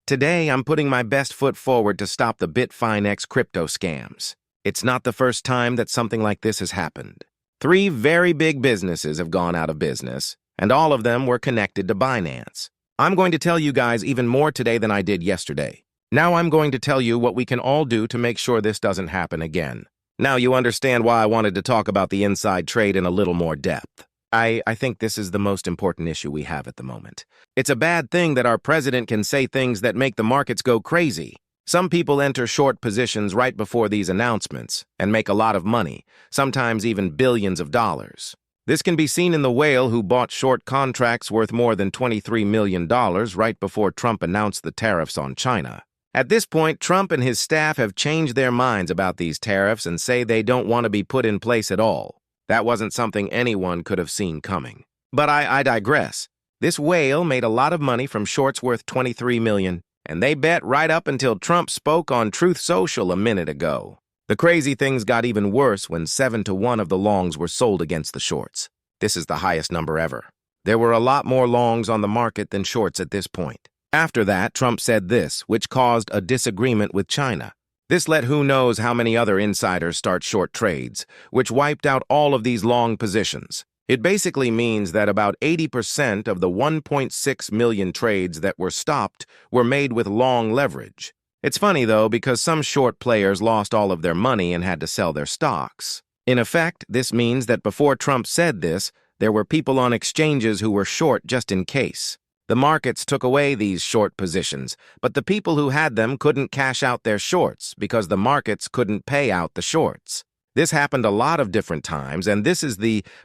Today, I'm putting my best foot forward to stop the Us.Thankx crypto scams. It's not the first time that something like this has happened. 3 very big businesses have gone out of business, and all of them were connected to Binance. I'm going to tell you guys even more today than I did yesterday. Now I'm going to tell you what we can all do to make sure this doesn't happen again. Now you understand why I wanted to talk about the inside trade in a little more depth. I think this is the most important issue we have at the moment. It's a bad thing that our president can say things that make the markets go crazy. Some people enter short positions right before these announcements and make a lot of money, sometimes even billions of dollars. This can be seen in the whale who bought short contracts worth more than $23 million right before Trump announced the tariffs on China. At this point, Trump and his staff have changed their minds about these tariffs and say they don't want to be put in place at all. That wasn't something anyone could have seen coming. But I digress. This whale made a lot of money from shorts worth $23 million, and they bet right up until Trump spoke on Truth Social a minute ago. The crazy things got even worse when 7-to-1 of the longs were sold against the shorts. This is the highest number ever. There were a lot more longs on the market than shorts at this point. After that, Trump said this, which caused a disagreement with China. This let who knows how many other insiders start short trades, which wiped out all of these long positions. It basically means that about 80% of the 1.6 million trades that were stopped were made with long leverage. It's funny, though, because some short players lost all of their money and had to sell their stocks. In effect, this means that before Trump said this, there were people on exchanges who were short just in case. The markets took away these short positions, but the people who had them couldn't cash out their shorts because the markets couldn't pay out the shorts. This happened a lot of different times, and this is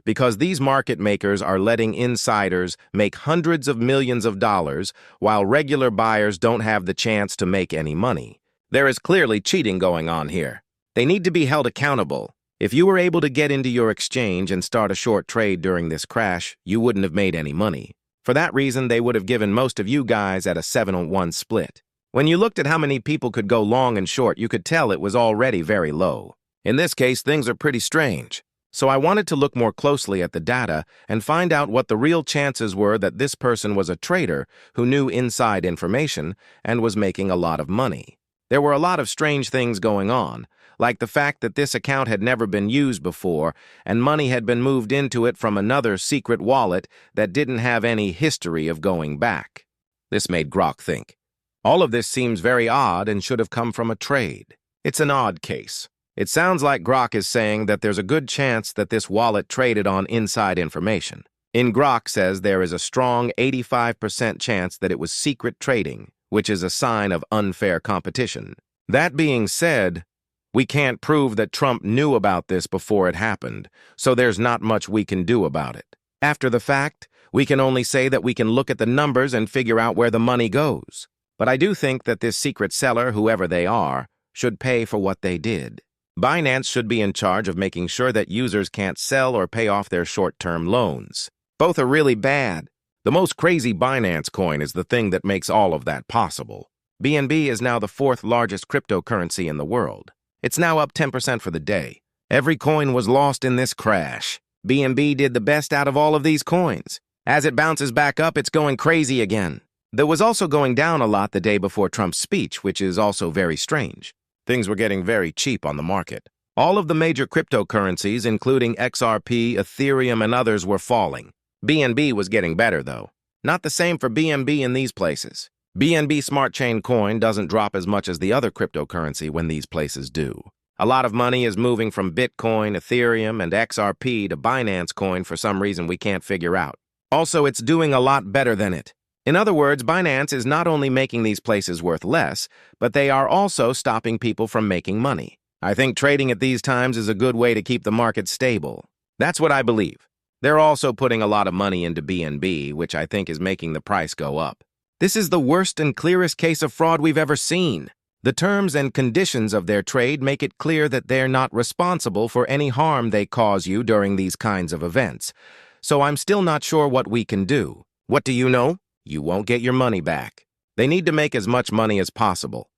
because these market makers are letting insiders make hundreds of millions of dollars while regular buyers don't have the chance to make any money. There is clearly cheating going on here. They need to be held accountable. If you were able to get into your exchange and start a short trade during this crash, you wouldn't have made any money. For that reason, they would have given most of you guys at a 7-on-1 split. When you looked at how many people could go long and short, you could tell it was already very low. In this case, things are pretty strange. So I wanted to look more closely at the data and find out what the real chances were that this person was a trader who knew inside information and was making a lot of money. There were a lot of strange things going on, like the fact that this account had never been used before and money had been moved into it from another secret wallet that didn't have any history of going back. This made Grok think. All of this seems very odd and should have come from a trade. It's an odd case. It sounds like Grok is saying that there's a good chance that this wallet traded on inside information. In Grok says there is a strong 85% chance that it was secret trading, which is a sign of unfair competition. That being said, we can't prove that Trump knew about this before it happened, so there's not much we can do about it. After the fact, we can only say that we can look at the numbers and figure out where the money goes. But I do think that this secret seller, whoever they are, should pay for what they did. Binance should be in charge of making sure that users can't sell or pay off their short-term loans. Both are really bad. The most crazy Binance coin is the thing that makes all of that possible. BNB is now the 4th largest cryptocurrency in the world. It's now up 10% for the day. Every coin was lost in this crash. BNB did the best out of all of these coins. As it bounces back up, it's going crazy again. There was also going down a lot the day before Trump's speech, which is also very strange. Things were getting very cheap on the market. All of the major cryptocurrencies, including XRP, Ethereum, and others, were falling. BNB was getting better, though. Not the same for BNB in these places. BNB Smart Chain coin doesn't drop as much as the other cryptocurrency when these places do. A lot of money is moving from Bitcoin, Ethereum, and XRP to Binance coin for some reason we can't figure out. Also, it's doing a lot better than it. In other words, Binance is not only making these places worth less, but they are also stopping people from making money. I think trading at these times is a good way to keep the market stable. That's what I believe. They're also putting a lot of money into BNB, which I think is making the price go up. This is the worst and clearest case of fraud we've ever seen. The terms and conditions of their trade make it clear that they're not responsible for any harm they cause you during these kinds of events. So I'm still not sure what we can do. What do you know? You won't get your money back. They need to make as much money as possible.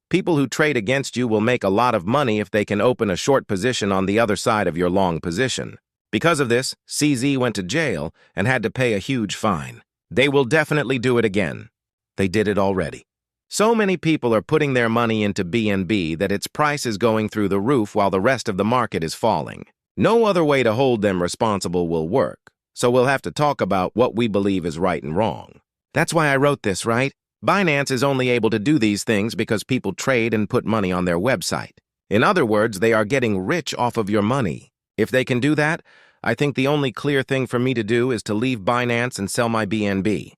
People who trade against you will make a lot of money if they can open a short position on the other side of your long position. Because of this, CZ went to jail and had to pay a huge fine. They will definitely do it again. They did it already. So many people are putting their money into BNB that its price is going through the roof while the rest of the market is falling. No other way to hold them responsible will work, so we'll have to talk about what we believe is right and wrong. That's why I wrote this, right? Binance is only able to do these things because people trade and put money on their website. In other words, they are getting rich off of your money. If they can do that, I think the only clear thing for me to do is to leave Binance and sell my BNB.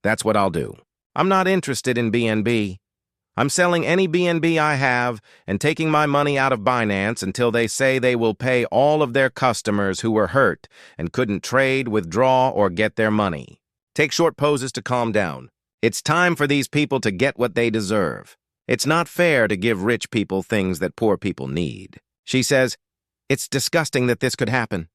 That's what I'll do. I'm not interested in BNB. I'm selling any BNB I have and taking my money out of Binance until they say they will pay all of their customers who were hurt and couldn't trade, withdraw, or get their money. Take short pauses to calm down. It's time for these people to get what they deserve. It's not fair to give rich people things that poor people need. She says, it's disgusting that this could happen.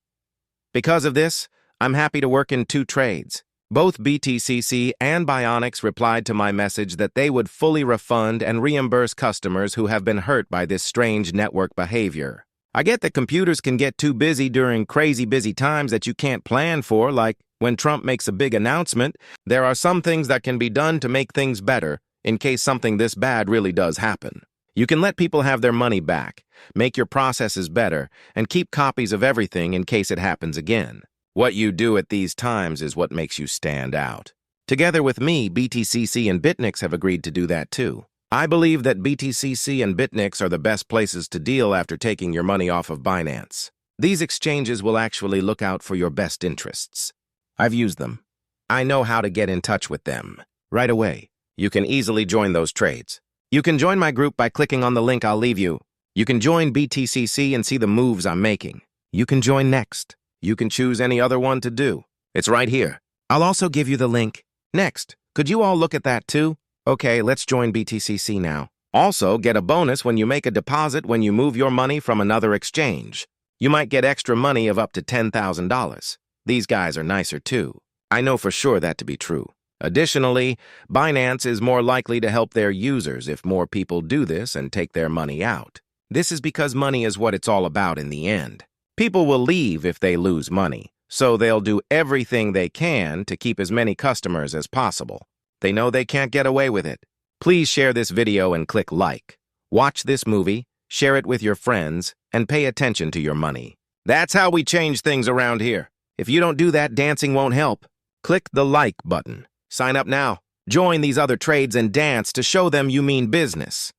Because of this, I'm happy to work in 2 trades. Both BTCC and Binance replied to my message that they would fully refund and reimburse customers who have been hurt by this strange network behavior. I get that computers can get too busy during crazy busy times that you can't plan for, like when Trump makes a big announcement. There are some things that can be done to make things better in case something this bad really does happen. You can let people have their money back, make your processes better, and keep copies of everything in case it happens again. What you do at these times is what makes you stand out. Together with me, BTCC and BitNix have agreed to do that too. I believe that BTCC and BitNix are the best places to deal after taking your money off of Binance. These exchanges will actually look out for your best interests. I've used them. I know how to get in touch with them. Right away, you can easily join those trades. You can join my group by clicking on the link I'll leave you. You can join BTCC and see the moves I'm making. You can join next. You can choose any other one to do. It's right here. I'll also give you the link. Next, could you all look at that too? Okay, let's join BTCC now. Also, get a bonus when you make a deposit when you move your money from another exchange. You might get extra money of up to $10,000. These guys are nicer too. I know for sure that to be true. Additionally, Binance is more likely to help their users if more people do this and take their money out. This is because money is what it's all about in the end. People will leave if they lose money, so they'll do everything they can to keep as many customers as possible. They know they can't get away with it. Please share this video and click like. Watch this movie, share it with your friends, and pay attention to your money. That's how we change things around here. If you don't do that, dancing won't help. Click the like button. Sign up now. Join these other trades and dance to show them you mean business.